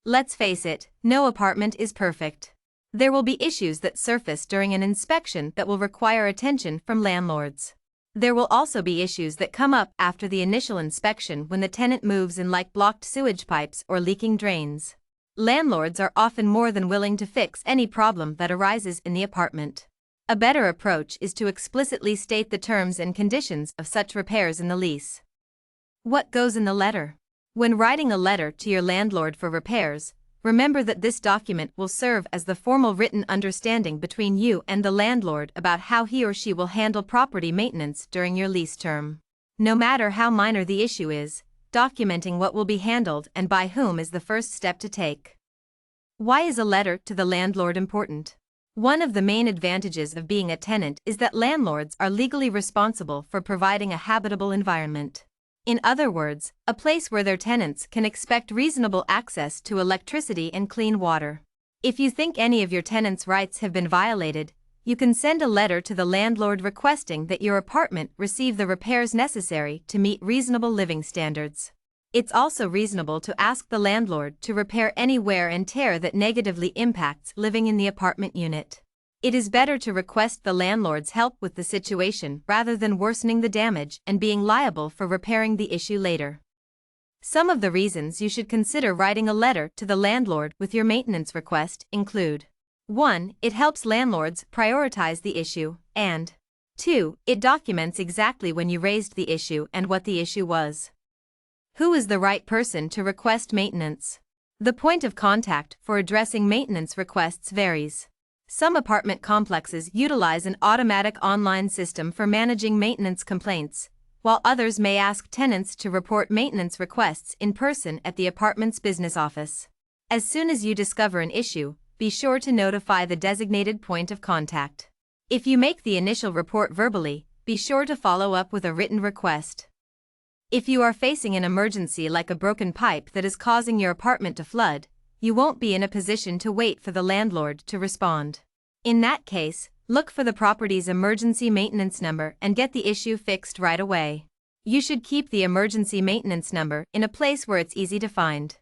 Let's face it, no apartment is perfect. There will be issues that surface during an inspection that will require attention from landlords. There will also be issues that come up after the initial inspection when the tenant moves in, like blocked sewage pipes or leaking drains. Landlords are often more than willing to fix any problem that arises in the apartment. A better approach is to explicitly state the terms and conditions of such repairs in the lease. What goes in the letter? When writing a letter to your landlord for repairs, remember that this document will serve as the formal written understanding between you and the landlord about how he or she will handle property maintenance during your lease term. No matter how minor the issue is, documenting what will be handled and by whom is the first step to take. Why is a letter to the landlord important? One of the main advantages of being a tenant is that landlords are legally responsible for providing a habitable environment. In other words, a place where their tenants can expect reasonable access to electricity and clean water. If you think any of your tenants' rights have been violated, you can send a letter to the landlord requesting that your apartment receive the repairs necessary to meet reasonable living standards. It's also reasonable to ask the landlord to repair any wear and tear that negatively impacts living in the apartment unit. It is better to request the landlord's help with the situation rather than worsening the damage and being liable for repairing the issue later. Some of the reasons you should consider writing a letter to the landlord with your maintenance request include: 1. It helps landlords prioritize the issue, and 2. It documents exactly when you raised the issue and what the issue was. Who is the right person to request maintenance? The point of contact for addressing maintenance requests varies. Some apartment complexes utilize an automatic online system for managing maintenance complaints, while others may ask tenants to report maintenance requests in person at the apartment's business office. As soon as you discover an issue, be sure to notify the designated point of contact. If you make the initial report verbally, be sure to follow up with a written request. If you are facing an emergency like a broken pipe that is causing your apartment to flood, you won't be in a position to wait for the landlord to respond. In that case, look for the property's emergency maintenance number and get the issue fixed right away. You should keep the emergency maintenance number in a place where it's easy to find.